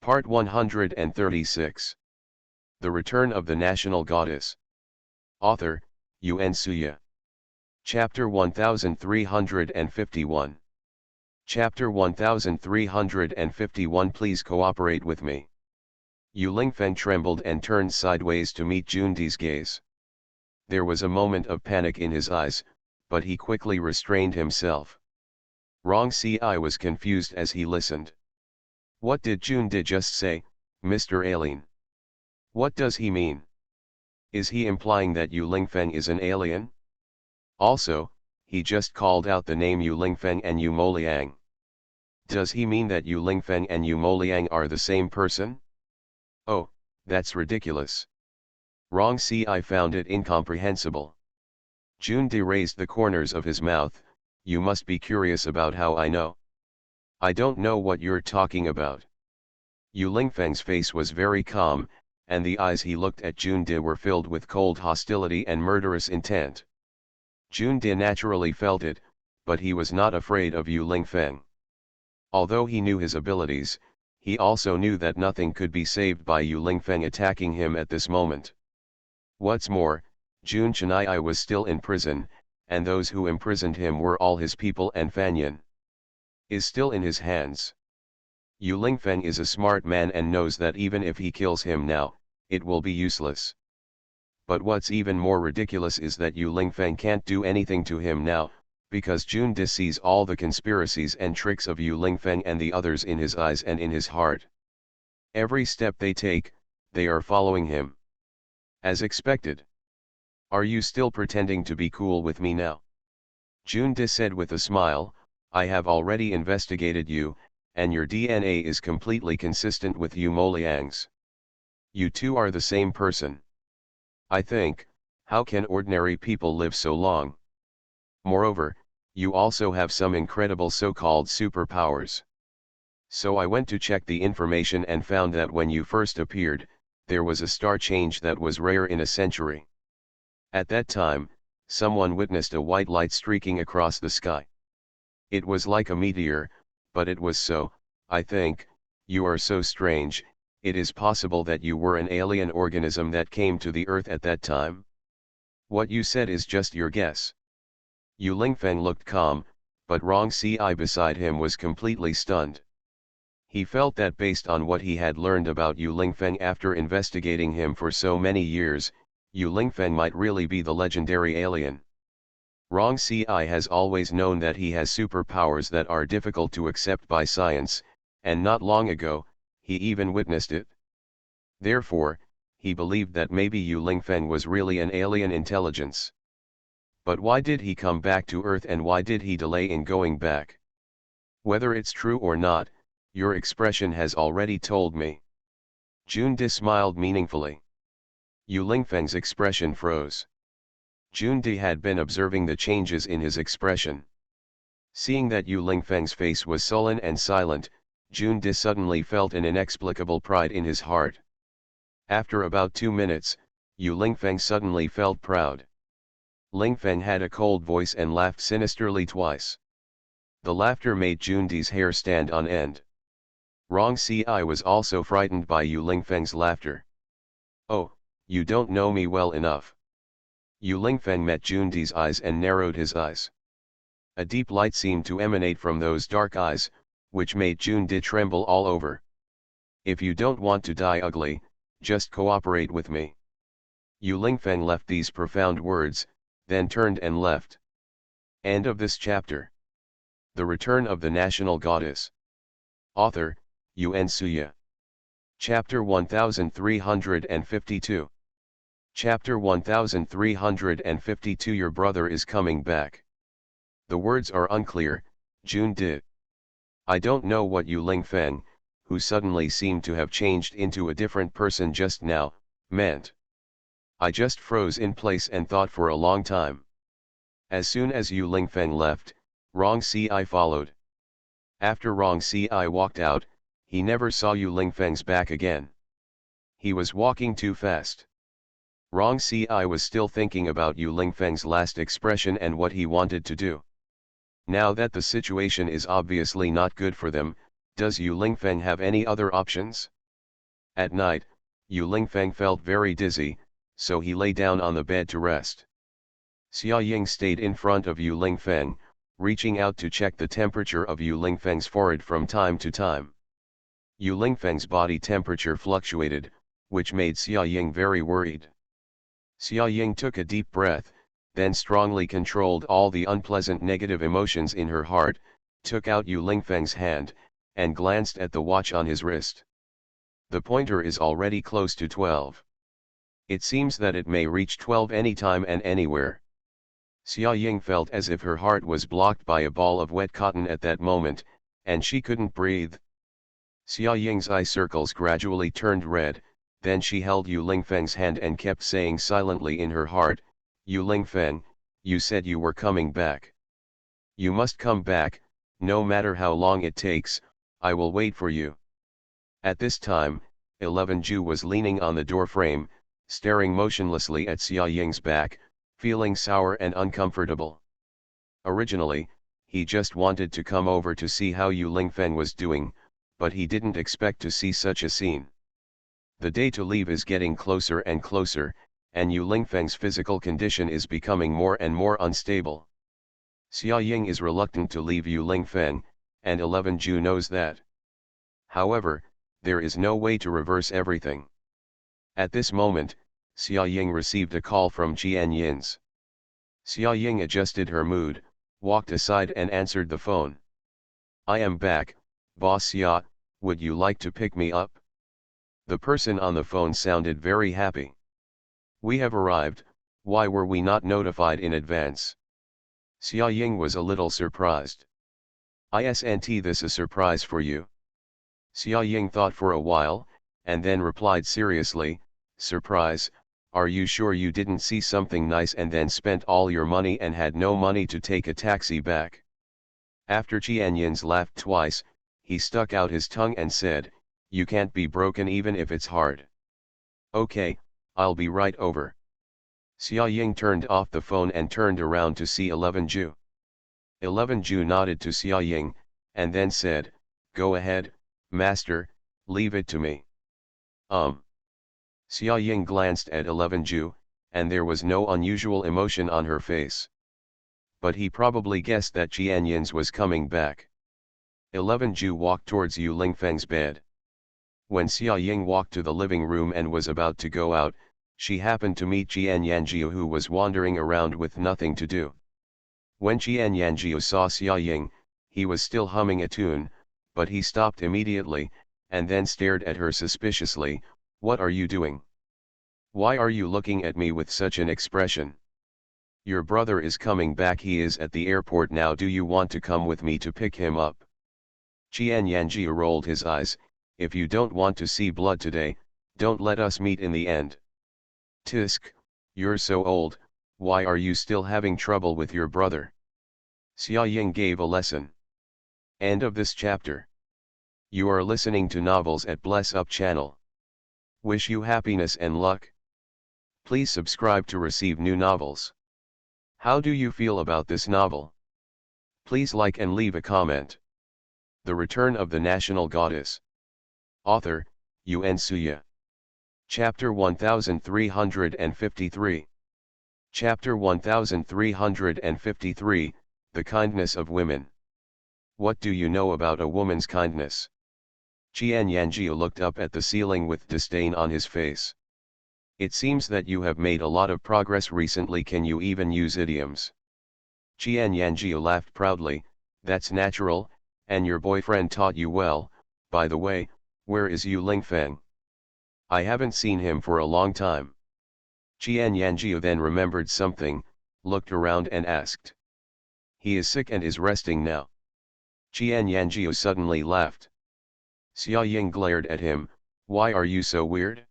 Part 136. The Return of the National Goddess. Author, Yun Suya. Chapter 1351. Chapter 1351. Please cooperate with me. Yu Lingfeng trembled and turned sideways to meet Jundi's gaze. There was a moment of panic in his eyes, but he quickly restrained himself. Rong Si was confused as he listened. What did Jundi just say, Mr. Alien? What does he mean? Is he implying that Yu Lingfeng is an alien? Also, he just called out the name Yu Lingfeng and Yu Moliang. Does he mean that Yu Lingfeng and Yu Moliang are the same person? Oh, that's ridiculous. Rong Si found it incomprehensible. Jundi raised the corners of his mouth. You must be curious about how I know. I don't know what you're talking about. Yu Lingfeng's face was very calm, and the eyes he looked at Jundi were filled with cold hostility and murderous intent. Jundi naturally felt it, but he was not afraid of Yu Lingfeng. Although he knew his abilities, he also knew that nothing could be saved by Yu Lingfeng attacking him at this moment. What's more, Jun Chenai was still in prison, and those who imprisoned him were all his people, and Fanyan is still in his hands. Yu Lingfeng is a smart man and knows that even if he kills him now, it will be useless. But what's even more ridiculous is that Yu Lingfeng can't do anything to him now, because Jundi sees all the conspiracies and tricks of Yu Lingfeng and the others in his eyes and in his heart. Every step they take, they are following him. As expected. Are you still pretending to be cool with me now? Jundi said with a smile, I have already investigated you, and your DNA is completely consistent with Yu Moliang's. You two are the same person. I think, how can ordinary people live so long? Moreover, you also have some incredible so-called superpowers. So I went to check the information and found that when you first appeared, there was a star change that was rare in a century. At that time, someone witnessed a white light streaking across the sky. It was like a meteor, but it was so, I think, you are so strange, it is possible that you were an alien organism that came to the Earth at that time? What you said is just your guess. Yu Lingfeng looked calm, but Rong Si beside him was completely stunned. He felt that based on what he had learned about Yu Lingfeng after investigating him for so many years, Yu Lingfeng might really be the legendary alien. Rong Si has always known that he has superpowers that are difficult to accept by science, and not long ago, he even witnessed it. Therefore, he believed that maybe Yu Lingfeng was really an alien intelligence. But why did he come back to Earth, and why did he delay in going back? Whether it's true or not, your expression has already told me. Jundi smiled meaningfully. Yu Lingfeng's expression froze. Jundi had been observing the changes in his expression. Seeing that Yu Lingfeng's face was sullen and silent, Jundi suddenly felt an inexplicable pride in his heart. After about 2 minutes, Yu Lingfeng suddenly felt proud. Lingfeng had a cold voice and laughed sinisterly twice. The laughter made Jundi's hair stand on end. Rong Si was also frightened by Yu Lingfeng's laughter. Oh, you don't know me well enough. Yu Lingfeng met Jundi's eyes and narrowed his eyes. A deep light seemed to emanate from those dark eyes, which made Jundi tremble all over. If you don't want to die ugly, just cooperate with me. Yu Lingfeng left these profound words, then turned and left. End of this chapter. The Return of the National Goddess. Author, Yun Suya. Chapter 1352. Chapter 1352. Your brother is coming back. The words are unclear, Jundi. I don't know what Yu Lingfeng, who suddenly seemed to have changed into a different person just now, meant. I just froze in place and thought for a long time. As soon as Yu Lingfeng left, Rong Si followed. After Rong Si walked out, he never saw Yu Lingfeng's back again. He was walking too fast. Rong Si was still thinking about Yu Lingfeng's last expression and what he wanted to do. Now that the situation is obviously not good for them, Does Yu Lingfeng have any other options? At night, Yu Lingfeng felt very dizzy, so he lay down on the bed to rest. Xia Ying stayed in front of Yu Lingfeng, reaching out to check the temperature of Yu Lingfeng's forehead from time to time. Yu Lingfeng's body temperature fluctuated, which made Xia Ying very worried. Xia Ying took a deep breath, then strongly controlled all the unpleasant negative emotions in her heart, took out Yu Lingfeng's hand, and glanced at the watch on his wrist. The pointer is already close to 12. It seems that it may reach 12 anytime and anywhere. Xia Ying felt as if her heart was blocked by a ball of wet cotton at that moment, and she couldn't breathe. Xia Ying's eye circles gradually turned red, then she held Yu Lingfeng's hand and kept saying silently in her heart, "Yu Lingfeng, you said you were coming back. You must come back, no matter how long it takes, I will wait for you." At this time, 11 Ju was leaning on the door frame, staring motionlessly at Xia Ying's back, feeling sour and uncomfortable. Originally, he just wanted to come over to see how Yu Lingfeng was doing, but he didn't expect to see such a scene. The day to leave is getting closer and closer, and Yu Lingfeng's physical condition is becoming more and more unstable. Xia Ying is reluctant to leave Yu Lingfeng, and 11 Ju knows that. However, there is no way to reverse everything. At this moment, Xia Ying received a call from Jian Yin's. Xia Ying adjusted her mood, walked aside and answered the phone. "I am back, Boss Xia, would you like to pick me up?" The person on the phone sounded very happy. "We have arrived, why were we not notified in advance?" Xia Ying was a little surprised. "Isn't this a surprise for you?" Xia Ying thought for a while, and then replied seriously, "Surprise? Are you sure you didn't see something nice and then spent all your money and had no money to take a taxi back?" After Jianyins laughed twice, he stuck out his tongue and said, "You can't be broken even if it's hard. Okay, I'll be right over." Xia Ying turned off the phone and turned around to see 11 Ju. 11 Ju nodded to Xia Ying, and then said, "Go ahead, master, leave it to me." Xia Ying glanced at 11 Ju, and there was no unusual emotion on her face. But he probably guessed that Jianyins was coming back. 11 Ju walked towards Yu Lingfeng's bed. When Xia Ying walked to the living room and was about to go out, she happened to meet Jian Yanjiu, who was wandering around with nothing to do. When Jian Yanjiu saw Xia Ying, he was still humming a tune, but he stopped immediately, and then stared at her suspiciously. "What are you doing? Why are you looking at me with such an expression? Your brother is coming back, he is at the airport now, do you want to come with me to pick him up?" Jian Yanjiu rolled his eyes. "If you don't want to see blood today, don't let us meet in the end." "Tisk, you're so old, why are you still having trouble with your brother?" Xia Ying gave a lesson. End of this chapter. You are listening to Novels at Bless Up channel. Wish you happiness and luck. Please subscribe to receive new novels. How do you feel about this novel? Please like and leave a comment. The Return of the National Goddess. Author, Yuan Suya. Chapter 1353. Chapter 1353, The Kindness of Women. What do you know about a woman's kindness? Jian Yanjiu looked up at the ceiling with disdain on his face. It seems that you have made a lot of progress recently. Can you even use idioms? Jian Yanjiu laughed proudly. That's natural, and your boyfriend taught you well. By the way, where is Yu Lingfeng? I haven't seen him for a long time. Jian Yanjiu then remembered something, looked around and asked. He is sick and is resting now. Jian Yanjiu suddenly laughed. Xia Ying glared at him. Why are you so weird?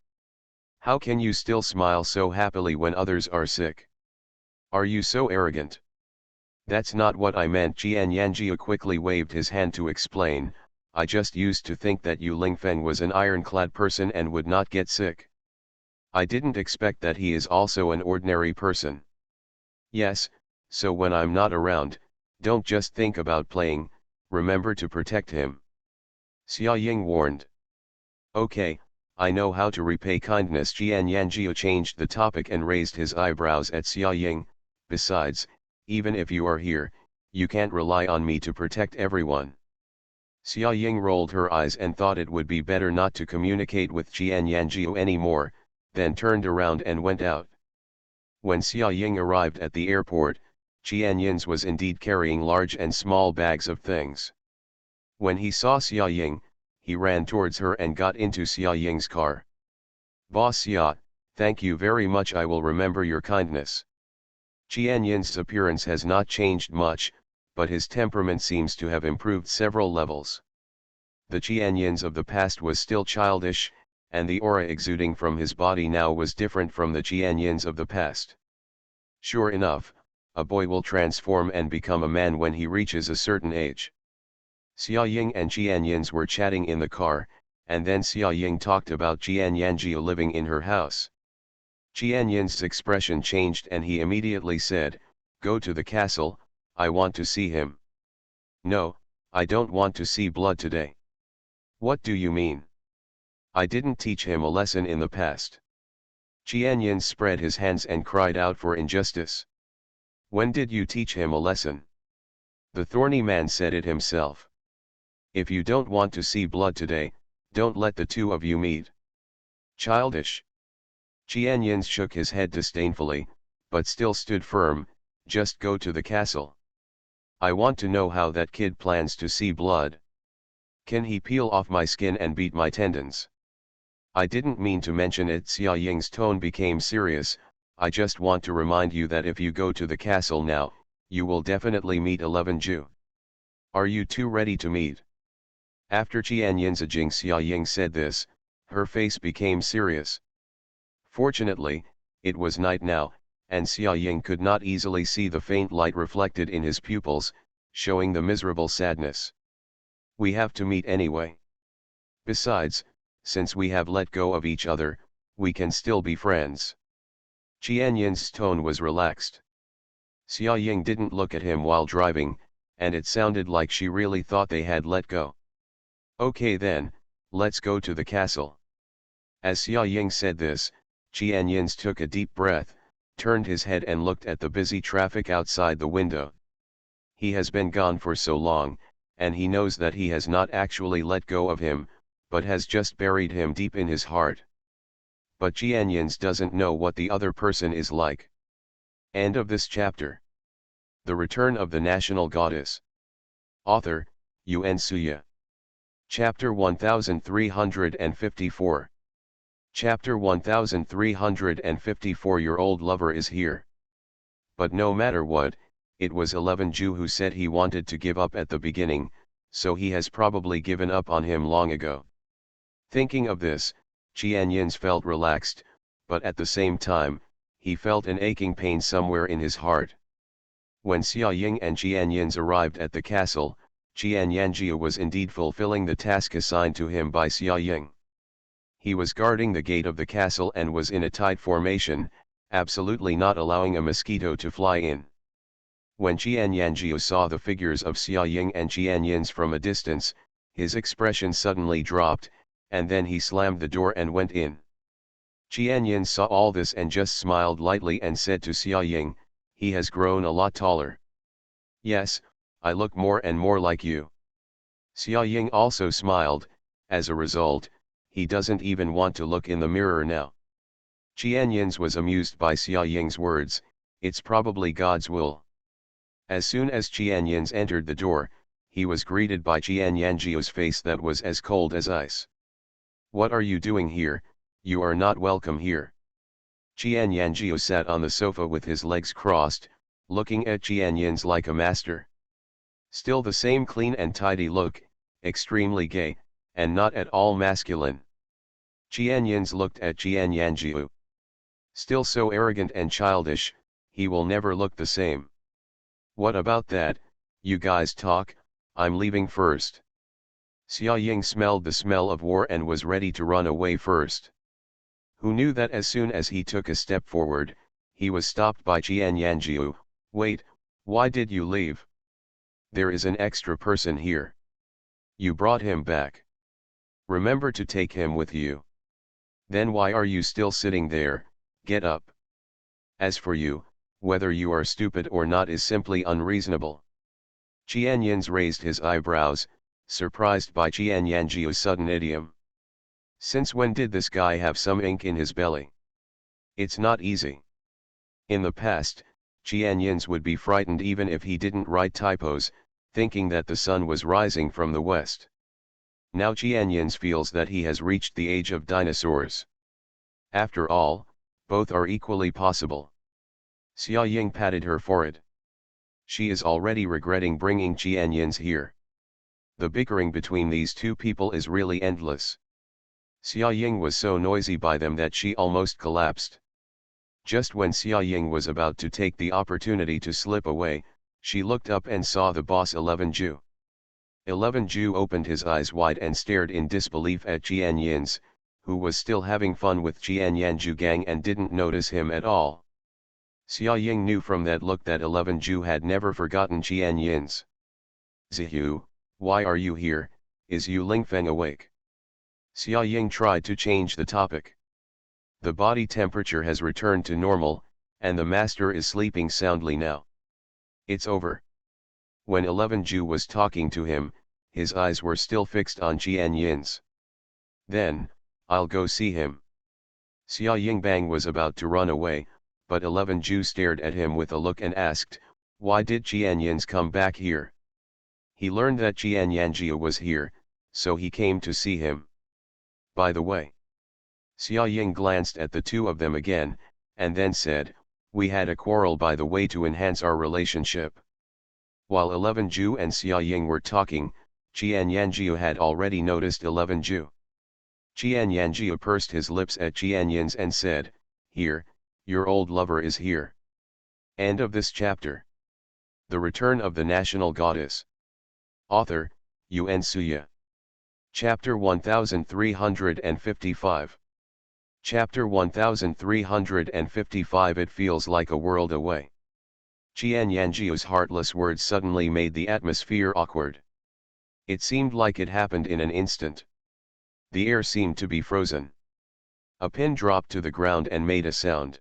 How can you still smile so happily when others are sick? Are you so arrogant? That's not what I meant. Jian Yanjiu quickly waved his hand to explain. I just used to think that Yu Lingfeng was an ironclad person and would not get sick. I didn't expect that he is also an ordinary person. Yes, so when I'm not around, don't just think about playing, remember to protect him. Xia Ying warned. Okay, I know how to repay kindness. Jian Yanjiu changed the topic and raised his eyebrows at Xia Ying. Besides, even if you are here, you can't rely on me to protect everyone. Xia Ying rolled her eyes and thought it would be better not to communicate with Jian Yanjiu anymore, then turned around and went out. When Xia Ying arrived at the airport, Jian Yins was indeed carrying large and small bags of things. When he saw Xia Ying, he ran towards her and got into Xia Ying's car. Boss Xia, thank you very much, I will remember your kindness. Jian Yin's appearance has not changed much, but his temperament seems to have improved several levels. The Jian Yins of the past was still childish, and the aura exuding from his body now was different from the Jian Yins of the past. Sure enough, a boy will transform and become a man when he reaches a certain age. Xia Ying and Jian Yins were chatting in the car, and then Xia Ying talked about Jian Yanjiu living in her house. Jian Yin's expression changed and he immediately said, "Go to the castle, I want to see him." "No, I don't want to see blood today." "What do you mean?" "I didn't teach him a lesson in the past." Jian Yin spread his hands and cried out for injustice. "When did you teach him a lesson?" "The thorny man said it himself. If you don't want to see blood today, don't let the two of you meet." "Childish." Jian Yin shook his head disdainfully, but still stood firm. "Just go to the castle. I want to know how that kid plans to see blood. Can he peel off my skin and beat my tendons?" "I didn't mean to mention it." Xia Ying's tone became serious. "I just want to remind you that if you go to the castle now, you will definitely meet 11 Ju. Are you two ready to meet?" After Jian Yinzijing Xia Ying said this, her face became serious. Fortunately, it was night now, and Xia Ying could not easily see the faint light reflected in his pupils, showing the miserable sadness. "We have to meet anyway. Besides, since we have let go of each other, we can still be friends." Jian Yin's tone was relaxed. Xia Ying didn't look at him while driving, and it sounded like she really thought they had let go. "Okay then, let's go to the castle." As Xia Ying said this, Jian Yins took a deep breath, turned his head and looked at the busy traffic outside the window. He has been gone for so long, and he knows that he has not actually let go of him, but has just buried him deep in his heart. But Jian Yins doesn't know what the other person is like. End of this chapter. The Return of the National Goddess. Author, Yuan Suya. Chapter 1354. Chapter 1354. Your old lover is here. But no matter what, it was 11 Ju who said he wanted to give up at the beginning, so he has probably given up on him long ago. Thinking of this, Jian Yins felt relaxed, but at the same time, he felt an aching pain somewhere in his heart. When Xia Ying and Jian Yins arrived at the castle, Jian Yanjiu was indeed fulfilling the task assigned to him by Xia Ying. He was guarding the gate of the castle and was in a tight formation, absolutely not allowing a mosquito to fly in. When Jian Yanjiu saw the figures of Xia Ying and Jian Yins from a distance, his expression suddenly dropped, and then he slammed the door and went in. Jian Yin saw all this and just smiled lightly and said to Xia Ying, "He has grown a lot taller." "Yes, I look more and more like you." Xia Ying also smiled. As a result, he doesn't even want to look in the mirror now. Jian Yins was amused by Xia Ying's words. It's probably God's will. As soon as Jian Yins entered the door, he was greeted by Jian Yanjiu's face that was as cold as ice. "What are you doing here? You are not welcome here." Jian Yanjiu sat on the sofa with his legs crossed, looking at Jian Yins like a master. Still the same clean and tidy look, extremely gay, and not at all masculine. Jian Yins looked at Jian Yanjiu. Still so arrogant and childish, he will never look the same. "What about that? You guys talk, I'm leaving first." Xia Ying smelled the smell of war and was ready to run away first. Who knew that as soon as he took a step forward, he was stopped by Jian Yanjiu. "Wait, why did you leave? There is an extra person here." "You brought him back." Remember to take him with you. Then why are you still sitting there? Get up. As for you, whether you are stupid or not is simply unreasonable. Qianyins raised his eyebrows, surprised by Qianyangio's sudden idiom. Since when did this guy have some ink in his belly? It's not easy. In the past, Qianyins would be frightened even if he didn't write typos, thinking that the sun was rising from the west. Now Qianyins feels that he has reached the age of dinosaurs. After all, both are equally possible. Xia Ying patted her forehead. She is already regretting bringing Qianyins here. The bickering between these two people is really endless. Xia Ying was so noisy by them that she almost collapsed. Just when Xia Ying was about to take the opportunity to slip away, she looked up and saw the boss 11 Ju. 11 Ju opened his eyes wide and stared in disbelief at Qianyins, who was still having fun with Qianyanju gang and didn't notice him at all. Xia Ying knew from that look that 11 Ju had never forgotten Qianyins. Zihu, why are you here? Is Yu Lingfeng awake? Xia Ying tried to change the topic. The body temperature has returned to normal, and the master is sleeping soundly now. It's over. When 11 Ju was talking to him, his eyes were still fixed on Qianyins. Then, I'll go see him. Xia Yingbang was about to run away, but 11 Ju stared at him with a look and asked, why did Qianyins come back here? He learned that Qianyanjia was here, so he came to see him. By the way. Xia Ying glanced at the two of them again, and then said, we had a quarrel by the way to enhance our relationship. While 11 Ju and Xia Ying were talking, Qianyanjia had already noticed 11 Ju. Qianyanjia pursed his lips at Qianyins and said, here, your old lover is here. End of this chapter. The Return of the National Goddess. Author, Yuan Suya. Chapter 1355. Chapter 1355. It feels like a world away. Qianyangio's heartless words suddenly made the atmosphere awkward. It seemed like it happened in an instant. The air seemed to be frozen. A pin dropped to the ground and made a sound.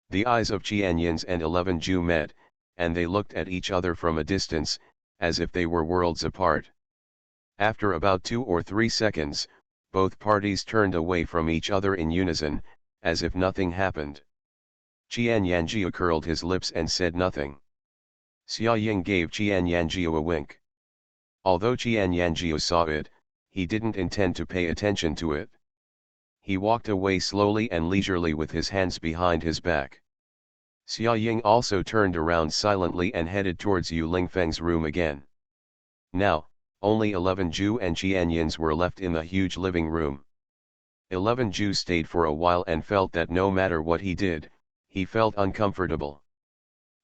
The eyes of Qianyins and 11 Ju met, and they looked at each other from a distance, as if they were worlds apart. After about 2 or 3 seconds, both parties turned away from each other in unison, as if nothing happened. Qianyanjia curled his lips and said nothing. Xia Ying gave Qianyanjia a wink. Although Qianyanjia saw it, he didn't intend to pay attention to it. He walked away slowly and leisurely with his hands behind his back. Xia Ying also turned around silently and headed towards Yu Lingfeng's room again. Now, only 11 Ju and Qianyins were left in the huge living room. 11 Ju stayed for a while and felt that no matter what he did, he felt uncomfortable.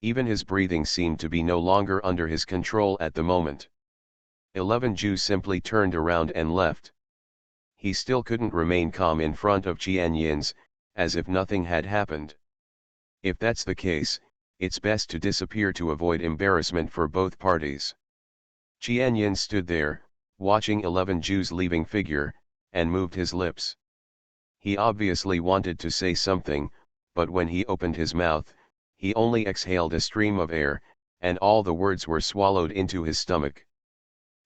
Even his breathing seemed to be no longer under his control at the moment. 11 Ju simply turned around and left. He still couldn't remain calm in front of Qianyins, as if nothing had happened. If that's the case, it's best to disappear to avoid embarrassment for both parties. Qianyins stood there, watching 11 Ju's leaving figure, and moved his lips. He obviously wanted to say something, but when he opened his mouth, he only exhaled a stream of air, and all the words were swallowed into his stomach.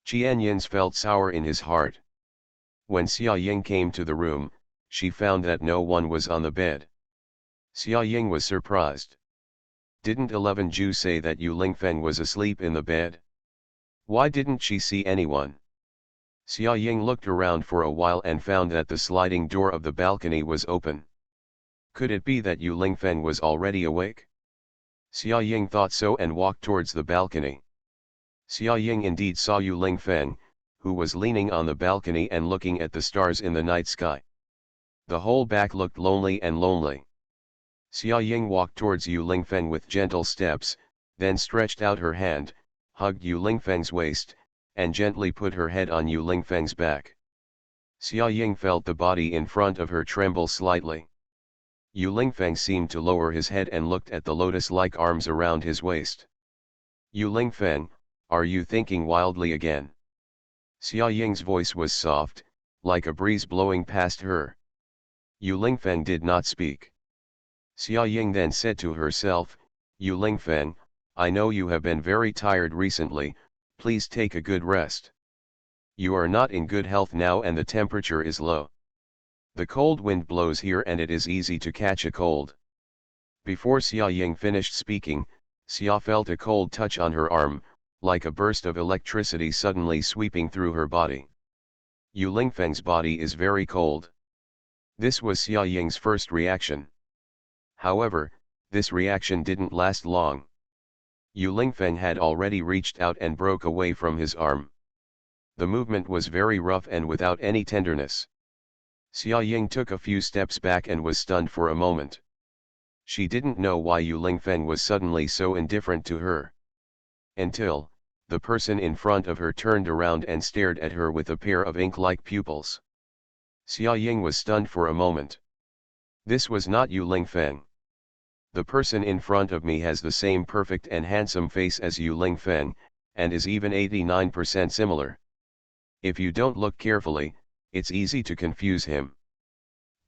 Qianyins felt sour in his heart. When Xia Ying came to the room, she found that no one was on the bed. Xia Ying was surprised. Didn't 11 Ju say that Yu Lingfeng was asleep in the bed? Why didn't she see anyone? Xia Ying looked around for a while and found that the sliding door of the balcony was open. Could it be that Yu Lingfeng was already awake? Xia Ying thought so and walked towards the balcony. Xia Ying indeed saw Yu Lingfeng, who was leaning on the balcony and looking at the stars in the night sky. The whole back looked lonely and lonely. Xia Ying walked towards Yu Lingfeng with gentle steps, then stretched out her hand, hugged Yu Lingfeng's waist, and gently put her head on Yu Lingfeng's back. Xia Ying felt the body in front of her tremble slightly. Yu Lingfeng seemed to lower his head and looked at the lotus-like arms around his waist. Yu Lingfeng, are you thinking wildly again? Xia Ying's voice was soft, like a breeze blowing past her. Yu Lingfeng did not speak. Xia Ying then said to herself, Yu Lingfeng, I know you have been very tired recently, please take a good rest. You are not in good health now and the temperature is low. The cold wind blows here and it is easy to catch a cold. Before Xia Ying finished speaking, Xia felt a cold touch on her arm, like a burst of electricity suddenly sweeping through her body. Yu Lingfeng's body is very cold. This was Xia Ying's first reaction. However, this reaction didn't last long. Yu Lingfeng had already reached out and broke away from his arm. The movement was very rough and without any tenderness. Xia Ying took a few steps back and was stunned for a moment. She didn't know why Yu Lingfeng was suddenly so indifferent to her. Until, the person in front of her turned around and stared at her with a pair of ink-like pupils. Xia Ying was stunned for a moment. This was not Yu Lingfeng. The person in front of me has the same perfect and handsome face as Yu Lingfeng, and is even 89% similar. If you don't look carefully, it's easy to confuse him.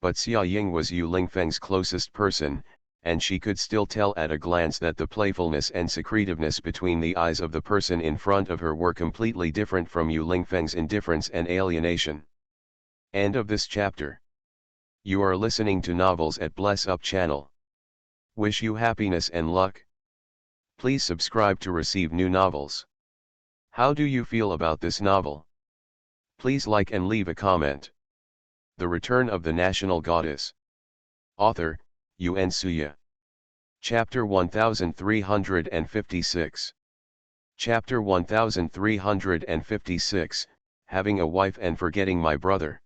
But Xia Ying was Yu Lingfeng's closest person, and she could still tell at a glance that the playfulness and secretiveness between the eyes of the person in front of her were completely different from Yu Lingfeng's indifference and alienation. End of this chapter. You are listening to Novels at Bless Up channel. Wish you happiness and luck. Please subscribe to receive new novels. How do you feel about this novel? Please like and leave a comment. The Return of the National Goddess. Author, Yuan Suya. Chapter 1356. Chapter 1356, Having a Wife and Forgetting My Brother.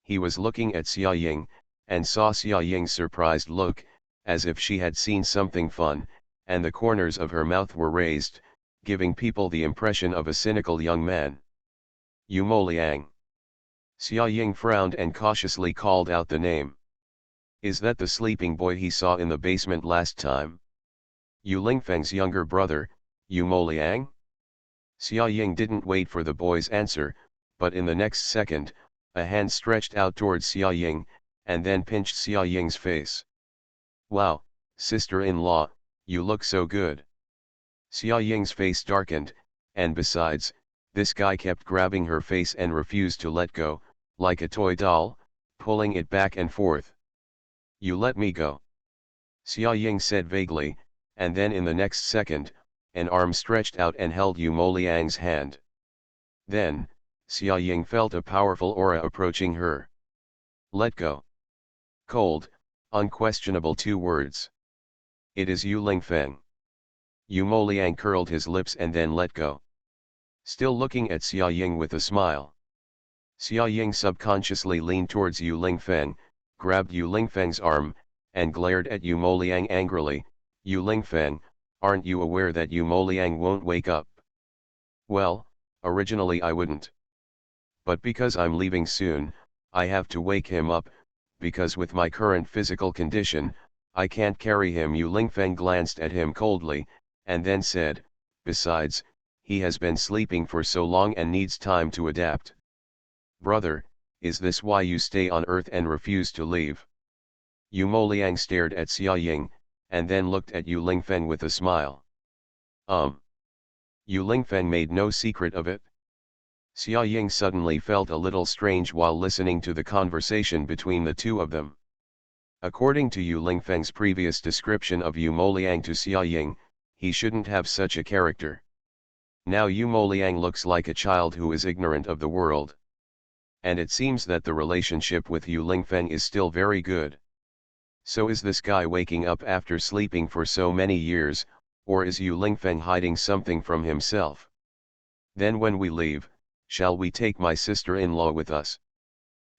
He was looking at Xia Ying, and saw Xia Ying's surprised look, as if she had seen something fun, and the corners of her mouth were raised, giving people the impression of a cynical young man. Yu Moliang. Xia Ying frowned and cautiously called out the name. Is that the sleeping boy he saw in the basement last time? Yu Lingfeng's younger brother, Yu Moliang? Xia Ying didn't wait for the boy's answer, but in the next second, a hand stretched out towards Xia Ying, and then pinched Xia Ying's face. Wow, sister-in-law, you look so good. Xia Ying's face darkened, and besides, this guy kept grabbing her face and refused to let go, like a toy doll, pulling it back and forth. You let me go. Xia Ying said vaguely, and then in the next second, an arm stretched out and held Yu Moliang's hand. Then, Xia Ying felt a powerful aura approaching her. Let go. Cold, unquestionable 2 words. It is Yu Lingfeng. Yu Moliang curled his lips and then let go. Still looking at Xia Ying with a smile. Xia Ying subconsciously leaned towards Yu Lingfeng, grabbed Yu Lingfeng's arm, and glared at Yu Moliang angrily. Yu Lingfeng, aren't you aware that Yu Moliang won't wake up? Well, originally I wouldn't. But because I'm leaving soon, I have to wake him up, because with my current physical condition, I can't carry him. Yu Lingfeng glanced at him coldly, and then said, besides, he has been sleeping for so long and needs time to adapt. Brother, is this why you stay on Earth and refuse to leave? Yu Moliang stared at Xia Ying, and then looked at Yu Lingfeng with a smile. Yu Lingfeng made no secret of it. Xia Ying suddenly felt a little strange while listening to the conversation between the two of them. According to Yu Lingfeng's previous description of Yu Moliang to Xia Ying, he shouldn't have such a character. Now Yu Moliang looks like a child who is ignorant of the world. And it seems that the relationship with Yu Lingfeng is still very good. So is this guy waking up after sleeping for so many years, or is Yu Lingfeng hiding something from himself? Then when we leave, shall we take my sister-in-law with us?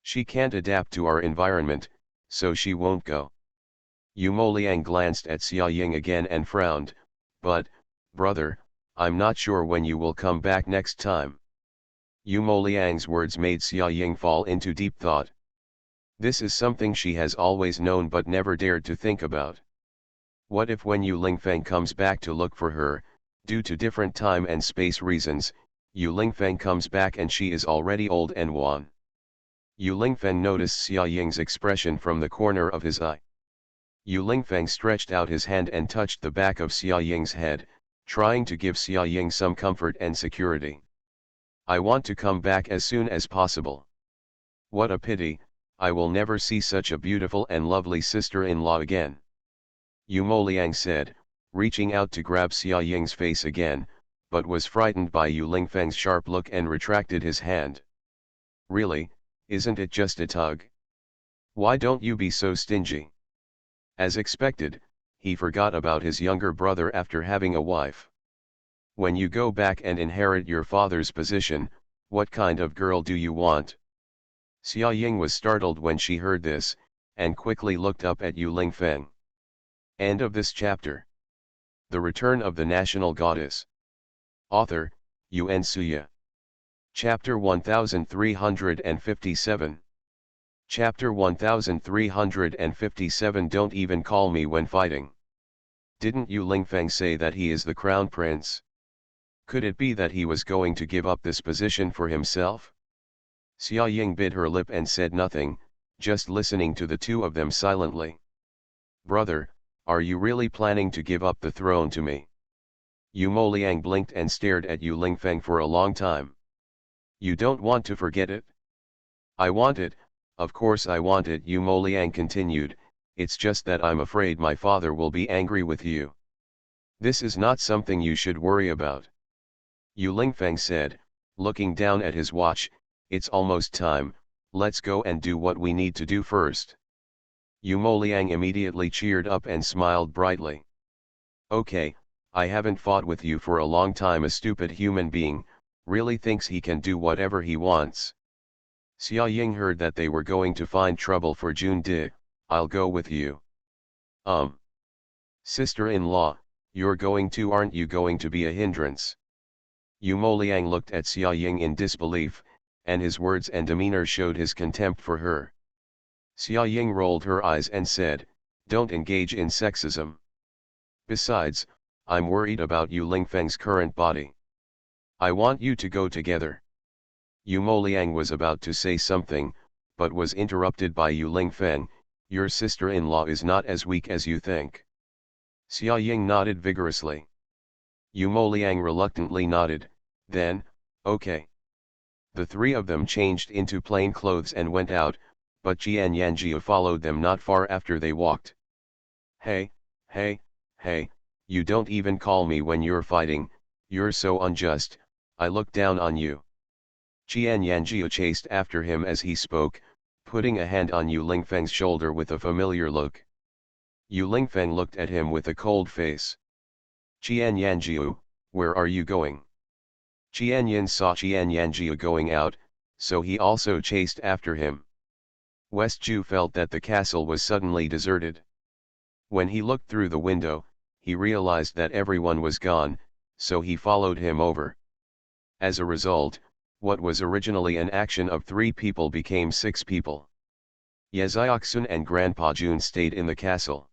She can't adapt to our environment, so she won't go. Yu Moliang glanced at Xia Ying again and frowned, but, brother, I'm not sure when you will come back next time. Yu Moliang's words made Xia Ying fall into deep thought. This is something she has always known but never dared to think about. What if when Yu Lingfeng comes back to look for her, due to different time and space reasons, Yu Lingfeng comes back and she is already old and wan? Yu Lingfeng noticed Xia Ying's expression from the corner of his eye. Yu Lingfeng stretched out his hand and touched the back of Xia Ying's head, trying to give Xia Ying some comfort and security. I want to come back as soon as possible. What a pity, I will never see such a beautiful and lovely sister-in-law again. Yu Moliang said, reaching out to grab Xia Ying's face again, but was frightened by Yu Lingfeng's sharp look and retracted his hand. Really, isn't it just a tug? Why don't you be so stingy? As expected, he forgot about his younger brother after having a wife. When you go back and inherit your father's position, what kind of girl do you want? Xia Ying was startled when she heard this, and quickly looked up at Yu Lingfeng. End of this chapter. The Return of the National Goddess. Author, Yuan Suya. Chapter 1357. Chapter 1357. Don't even call me when fighting. Didn't Yu Lingfeng say that he is the crown prince? Could it be that he was going to give up this position for himself? Xia Ying bit her lip and said nothing, just listening to the two of them silently. Brother, are you really planning to give up the throne to me? Yu Moliang blinked and stared at Yu Lingfeng for a long time. You don't want to forget it? I want it, of course I want it, Yu Moliang continued, it's just that I'm afraid my father will be angry with you. This is not something you should worry about. Yu Lingfeng said, looking down at his watch, it's almost time, let's go and do what we need to do first. Yu Moliang immediately cheered up and smiled brightly. Okay, I haven't fought with you for a long time. A stupid human being, really thinks he can do whatever he wants. Xia Ying heard that they were going to find trouble for Jun Di. I'll go with you. Sister-in-law, you're going to, aren't you going to be a hindrance? Yu Moliang looked at Xia Ying in disbelief, and his words and demeanor showed his contempt for her. Xia Ying rolled her eyes and said, don't engage in sexism. Besides, I'm worried about Yu Lingfeng's current body. I want you to go together. Yu Moliang was about to say something, but was interrupted by Yu Lingfeng. Your sister-in-law is not as weak as you think. Xia Ying nodded vigorously. Yu Moliang reluctantly nodded, then, okay. The three of them changed into plain clothes and went out, but Jian Yanjia followed them not far after they walked. Hey, you don't even call me when you're fighting, you're so unjust, I look down on you. Jian Yanjia chased after him as he spoke, putting a hand on Yu Lingfeng's shoulder with a familiar look. Yu Lingfeng looked at him with a cold face. Jian Yanjia, where are you going? Jian Yin saw Jian Yanjia going out, so he also chased after him. West Ju felt that the castle was suddenly deserted. When he looked through the window, he realized that everyone was gone, so he followed him over. As a result, what was originally an action of 3 people became 6 people. Yezioksun and Grandpa Jun stayed in the castle.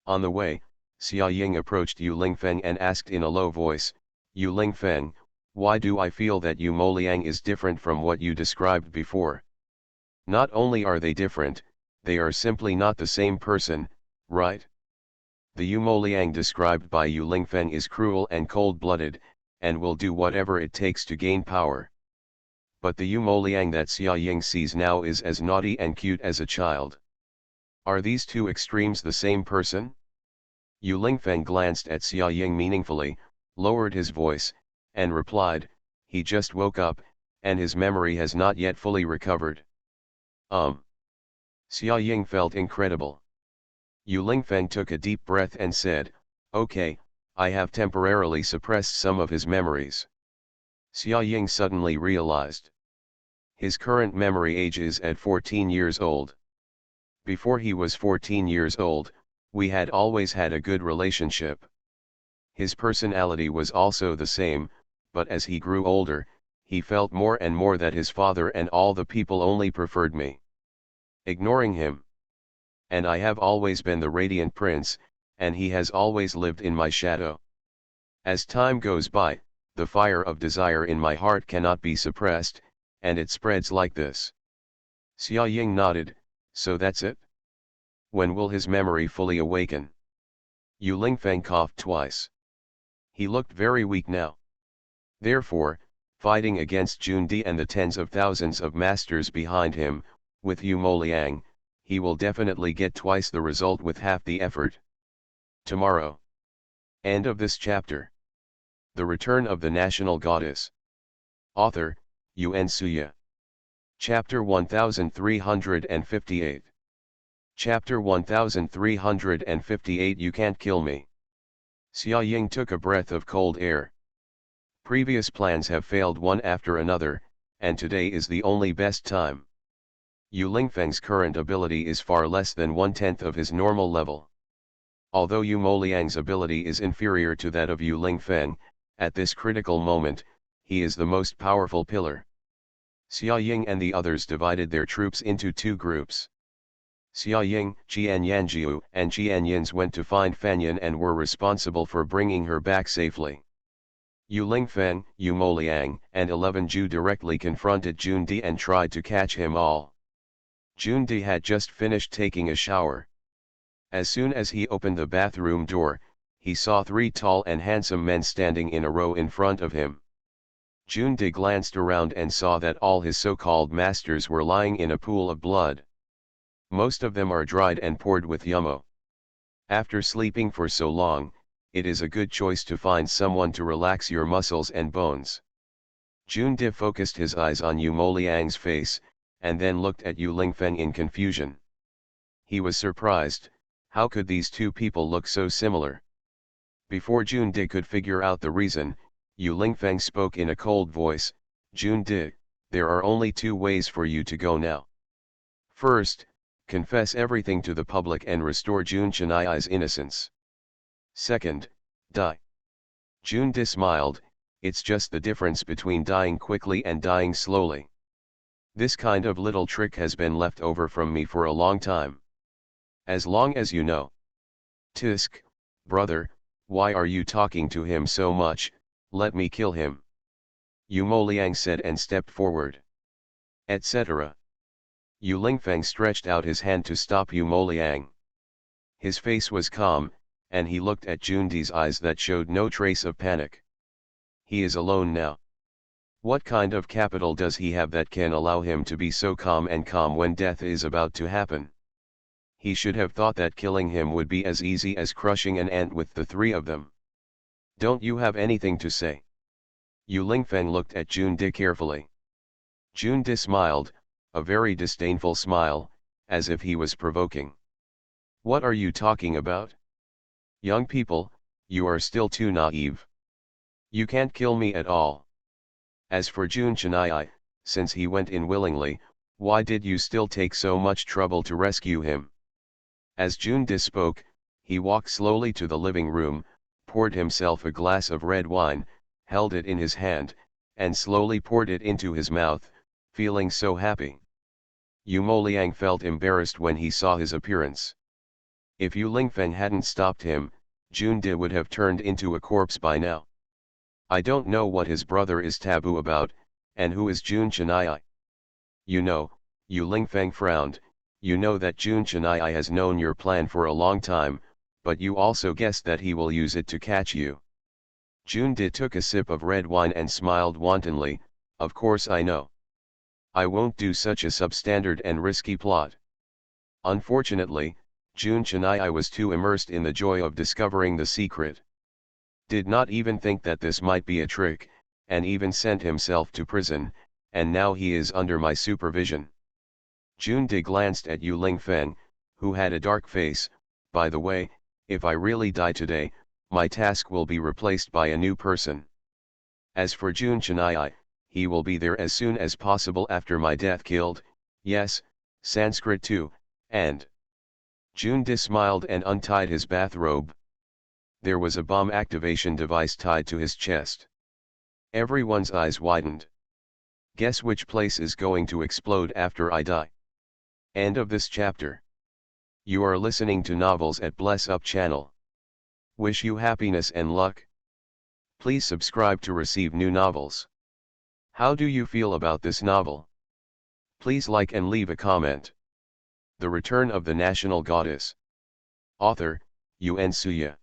On the way, Xia Ying approached Yu Lingfeng and asked in a low voice, Yu Lingfeng, why do I feel that Yu Moliang is different from what you described before? Not only are they different, they are simply not the same person, right? The Yu Moliang described by Yu Lingfeng is cruel and cold-blooded, and will do whatever it takes to gain power. But the Yu Moliang that Xia Ying sees now is as naughty and cute as a child. Are these two extremes the same person? Yu Lingfeng glanced at Xia Ying meaningfully, lowered his voice, and replied, he just woke up, and his memory has not yet fully recovered. Xia Ying felt incredible. Yu Lingfeng took a deep breath and said, okay, I have temporarily suppressed some of his memories. Xia Ying suddenly realized. His current memory age is at 14 years old. Before he was 14 years old, we had always had a good relationship. His personality was also the same, but as he grew older, he felt more and more that his father and all the people only preferred me, ignoring him. And I have always been the Radiant Prince, and he has always lived in my shadow. As time goes by, the fire of desire in my heart cannot be suppressed, and it spreads like this. Xia Ying nodded, so that's it? When will his memory fully awaken? Yu Lingfeng coughed twice. He looked very weak now. Therefore, fighting against Jundi and the tens of thousands of masters behind him, with Yu Moliang, he will definitely get twice the result with half the effort. Tomorrow. End of this chapter. The Return of the National Goddess. Author, Yuan Suya. Chapter 1358. Chapter 1358 You Can't Kill Me. Xia Ying took a breath of cold air. Previous plans have failed one after another, and today is the only best time. Yu Lingfeng's current ability is far less than 1/10 of his normal level. Although Yu Moliang's ability is inferior to that of Yu Lingfeng, at this critical moment, he is the most powerful pillar. Xia Ying and the others divided their troops into two groups. Xia Ying, Qian Yanjiu and Qian Yins went to find Fanyan and were responsible for bringing her back safely. Yu Lingfeng, Yu Moliang, and 11 Ju directly confronted Jundi and tried to catch him all. Jundi had just finished taking a shower. As soon as he opened the bathroom door, he saw 3 tall and handsome men standing in a row in front of him. Jundi glanced around and saw that all his so-called masters were lying in a pool of blood. Most of them are dried and poured with yumo. After sleeping for so long, it is a good choice to find someone to relax your muscles and bones. Jundi focused his eyes on Yu Moliang's face, and then looked at Yu Lingfeng in confusion. He was surprised, how could these two people look so similar? Before Jundi could figure out the reason, Yu Lingfeng spoke in a cold voice, Jundi, there are only 2 ways for you to go now. First, confess everything to the public and restore Jun Chenai's innocence. Second, die. Jundi smiled, it's just the difference between dying quickly and dying slowly. This kind of little trick has been left over from me for a long time. As long as you know. Tisk, brother, why are you talking to him so much, let me kill him. Yu Moliang said and stepped forward. Etc. Yu Lingfeng stretched out his hand to stop Yu Moliang. His face was calm, and he looked at Jundi's eyes that showed no trace of panic. He is alone now. What kind of capital does he have that can allow him to be so calm when death is about to happen? He should have thought that killing him would be as easy as crushing an ant with the 3 of them. Don't you have anything to say? Yu Lingfeng looked at Jundi carefully. Jundi smiled, a very disdainful smile, as if he was provoking. What are you talking about? Young people, you are still too naive. You can't kill me at all. As for Jun Chenai, since he went in willingly, why did you still take so much trouble to rescue him? As Jundi spoke, he walked slowly to the living room, poured himself a glass of red wine, held it in his hand, and slowly poured it into his mouth, feeling so happy. Yu Moliang felt embarrassed when he saw his appearance. If Yu Lingfeng hadn't stopped him, Jundi would have turned into a corpse by now. I don't know what his brother is taboo about, and who is Jun Chenai. You know, Yu Lingfeng frowned, you know that Jun Chenai has known your plan for a long time, but you also guessed that he will use it to catch you. Jundi took a sip of red wine and smiled wantonly, of course I know. I won't do such a substandard and risky plot. Unfortunately, Jun Chenai was too immersed in the joy of discovering the secret. Did not even think that this might be a trick, and even sent himself to prison, and now he is under my supervision. Jundi glanced at Yu Lingfeng, who had a dark face. By the way, if I really die today, my task will be replaced by a new person. As for Jun Chenai, he will be there as soon as possible after my death killed, yes, Sanskrit too, and... Jundi smiled and untied his bathrobe. There was a bomb activation device tied to his chest. Everyone's eyes widened. Guess which place is going to explode after I die? End of this chapter. You are listening to Novels at Bless Up channel. Wish you happiness and luck. Please subscribe to receive new novels. How do you feel about this novel? Please like and leave a comment. The Return of the National Goddess. Author, Yun Suya.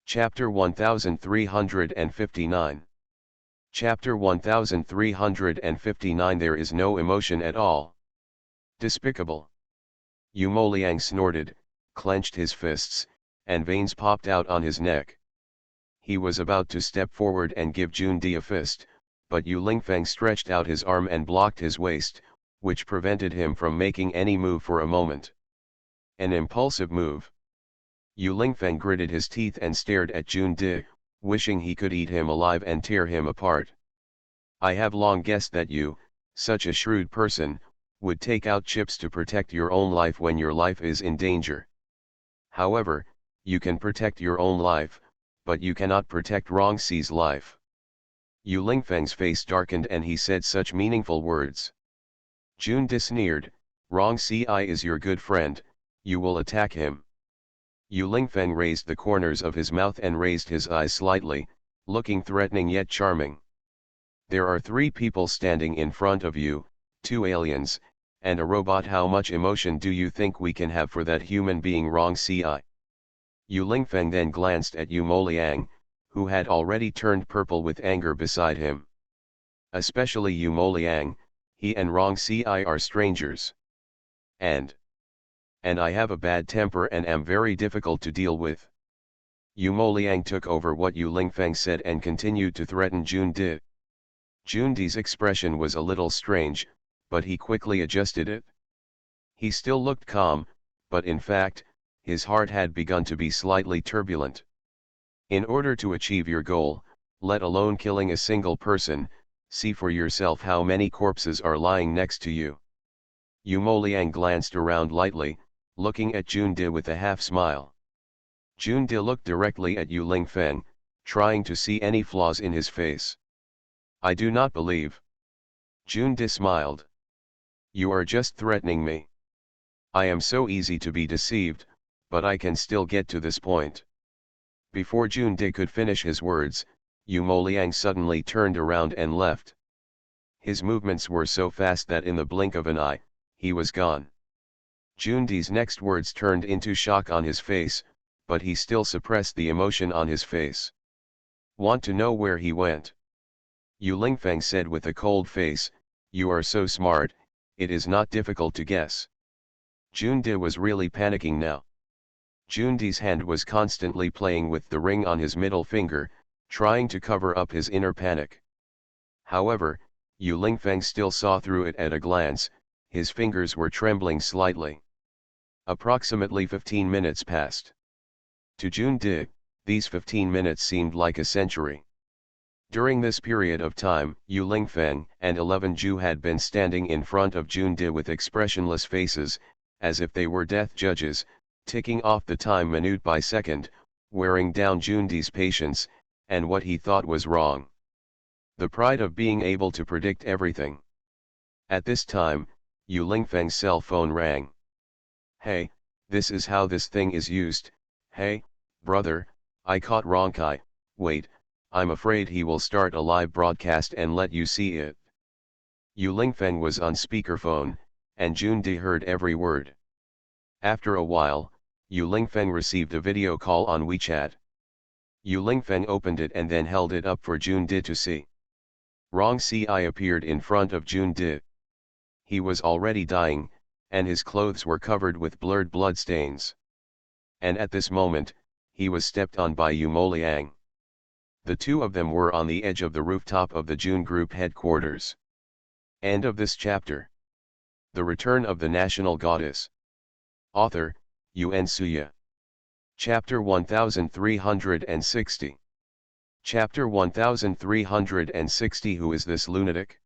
Chapter 1359. Chapter 1359. There is no emotion at all. Despicable. Yu Moliang snorted, clenched his fists, and veins popped out on his neck. He was about to step forward and give Jundi a fist, but Yu Lingfeng stretched out his arm and blocked his waist, which prevented him from making any move for a moment. An impulsive move. Yu Lingfeng gritted his teeth and stared at Jundi, wishing he could eat him alive and tear him apart. I have long guessed that you, such a shrewd person, would take out chips to protect your own life when your life is in danger. However, you can protect your own life, but you cannot protect Rongxi's life. Yu Lingfeng's face darkened and he said such meaningful words. Jundi sneered, Rongxi is your good friend, you will attack him. Yu Lingfeng raised the corners of his mouth and raised his eyes slightly, looking threatening yet charming. There are 3 people standing in front of you, 2 aliens, and a robot. How much emotion do you think we can have for that human being Rongxi? Yu Lingfeng then glanced at Yu Moliang, who had already turned purple with anger beside him. Especially Yu Moliang, he and Rongxi are strangers. And I have a bad temper and am very difficult to deal with. Yu Moliang took over what Yu Lingfeng said and continued to threaten Jundi. Jundi's expression was a little strange, but he quickly adjusted it. He still looked calm, but in fact, his heart had begun to be slightly turbulent. In order to achieve your goal, let alone killing a single person, see for yourself how many corpses are lying next to you. Yu Moliang glanced around lightly, looking at Jundi with a half-smile. Jundi looked directly at Yu Lingfeng, trying to see any flaws in his face. I do not believe. Jundi smiled. You are just threatening me. I am so easy to be deceived, but I can still get to this point. Before Jundi could finish his words, Yu Moliang suddenly turned around and left. His movements were so fast that in the blink of an eye, he was gone. Jundi's next words turned into shock on his face, but he still suppressed the emotion on his face. Want to know where he went? Yu Lingfeng said with a cold face, you are so smart, it is not difficult to guess. Jundi was really panicking now. Jundi's hand was constantly playing with the ring on his middle finger, trying to cover up his inner panic. However, Yu Lingfeng still saw through it at a glance, his fingers were trembling slightly. Approximately 15 minutes passed. To Jundi, these 15 minutes seemed like a century. During this period of time, Yu Lingfeng and 11 Ju had been standing in front of Jundi with expressionless faces, as if they were death judges, ticking off the time minute by second, wearing down Jundi's patience, and what he thought was wrong. The pride of being able to predict everything. At this time, Yu Lingfeng's cell phone rang. Hey, this is how this thing is used. Hey, brother, I caught Rongkai. Wait, I'm afraid he will start a live broadcast and let you see it. Yu Lingfeng was on speakerphone, and Jundi heard every word. After a while, Yu Lingfeng received a video call on WeChat. Yu Lingfeng opened it and then held it up for Jundi to see. Rongxi appeared in front of Jundi. He was already dying, and his clothes were covered with blurred bloodstains. And at this moment, he was stepped on by Yu Moliang. The 2 of them were on the edge of the rooftop of the Jun Group headquarters. End of this chapter. The Return of the National Goddess. Author, Yun Suya. Chapter 1360. Chapter 1360. Who is this lunatic?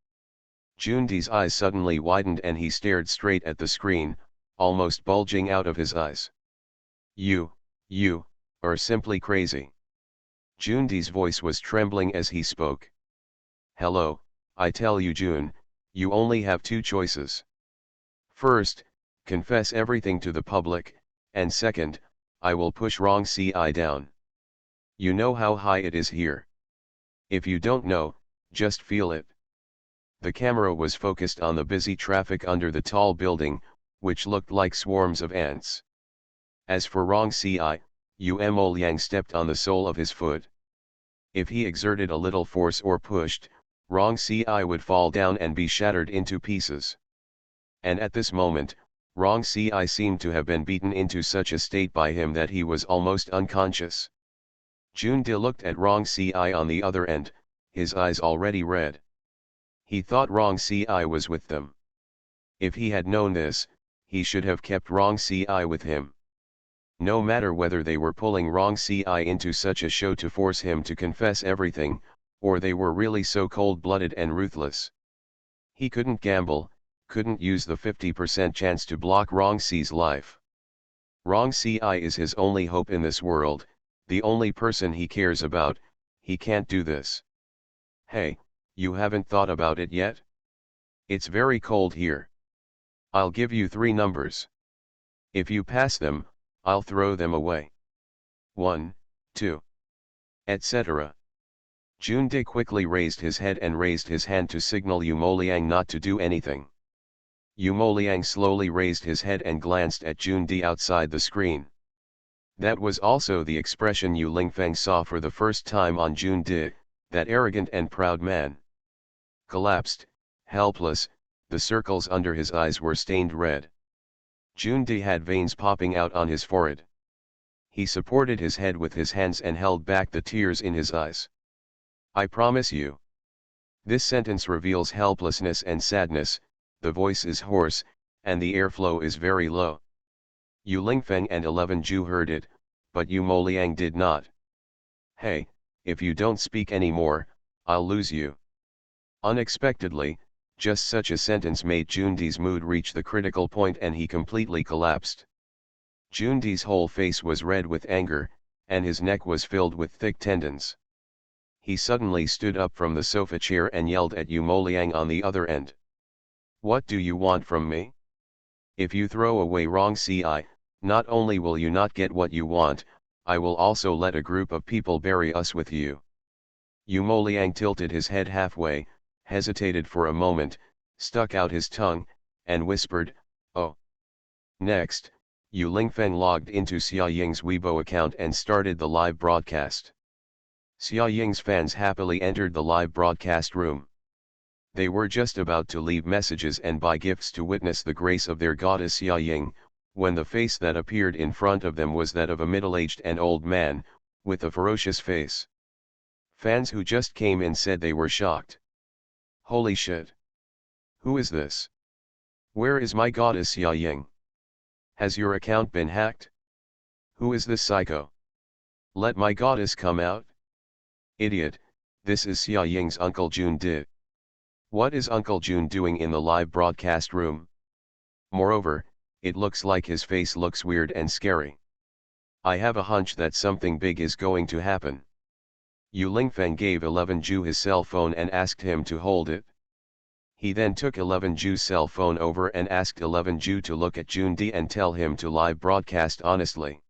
Jundi's eyes suddenly widened and he stared straight at the screen, almost bulging out of his eyes. You are simply crazy. Jundi's voice was trembling as he spoke. Hello, I tell you Jun, you only have 2 choices. First, confess everything to the public, and second, I will push Rongxi down. You know how high it is here. If you don't know, just feel it. The camera was focused on the busy traffic under the tall building, which looked like swarms of ants. As for Rong Ci, Mo Liang stepped on the sole of his foot. If he exerted a little force or pushed, Rong Ci would fall down and be shattered into pieces. And at this moment, Rong Ci seemed to have been beaten into such a state by him that he was almost unconscious. Jun De looked at Rong Ci on the other end, his eyes already red. He thought Rong Ci was with them. If he had known this, he should have kept Rong Ci with him. No matter whether they were pulling Rong Ci into such a show to force him to confess everything, or they were really so cold-blooded and ruthless. He couldn't gamble, couldn't use the 50% chance to block Rong Ci's life. Rong Ci is his only hope in this world, the only person he cares about. He can't do this. Hey, you haven't thought about it yet? It's very cold here. I'll give you 3 numbers. If you pass them, I'll throw them away. 1, 2, etc. Jun De quickly raised his head and raised his hand to signal Mo Liang not to do anything. Mo Liang slowly raised his head and glanced at Jun De outside the screen. That was also the expression Yu Lingfeng saw for the first time on Jun De, that arrogant and proud man. Collapsed, helpless, the circles under his eyes were stained red. Jun De had veins popping out on his forehead. He supported his head with his hands and held back the tears in his eyes. I promise you. This sentence reveals helplessness and sadness, the voice is hoarse, and the airflow is very low. Yu Lingfeng and 11 Ju heard it, but Mo Liang did not. Hey, if you don't speak anymore, I'll lose you. Unexpectedly, just such a sentence made Jun De's mood reach the critical point and he completely collapsed. Jun De's whole face was red with anger, and his neck was filled with thick tendons. He suddenly stood up from the sofa chair and yelled at Mo Liang on the other end. What do you want from me? If you throw away Rong Ci, not only will you not get what you want, I will also let a group of people bury us with you. Mo Liang tilted his head halfway, hesitated for a moment, stuck out his tongue, and whispered, oh. Next, Yu Lingfeng logged into Xia Ying's Weibo account and started the live broadcast. Xia Ying's fans happily entered the live broadcast room. They were just about to leave messages and buy gifts to witness the grace of their goddess Xia Ying, when the face that appeared in front of them was that of a middle-aged and old man, with a ferocious face. Fans who just came in said they were shocked. Holy shit! Who is this? Where is my goddess Xia Ying? Has your account been hacked? Who is this psycho? Let my goddess come out? Idiot, this is Xia Ying's Uncle Jun De. What is Uncle Jun doing in the live broadcast room? Moreover, it looks like his face looks weird and scary. I have a hunch that something big is going to happen. Yu Lingfeng gave 11 Ju his cell phone and asked him to hold it. He then took 11 Ju's cell phone over and asked 11 Ju to look at Jun De and tell him to live broadcast honestly.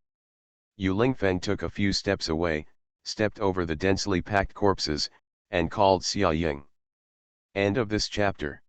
Yu Lingfeng took a few steps away, stepped over the densely packed corpses, and called Xia Ying. End of this chapter.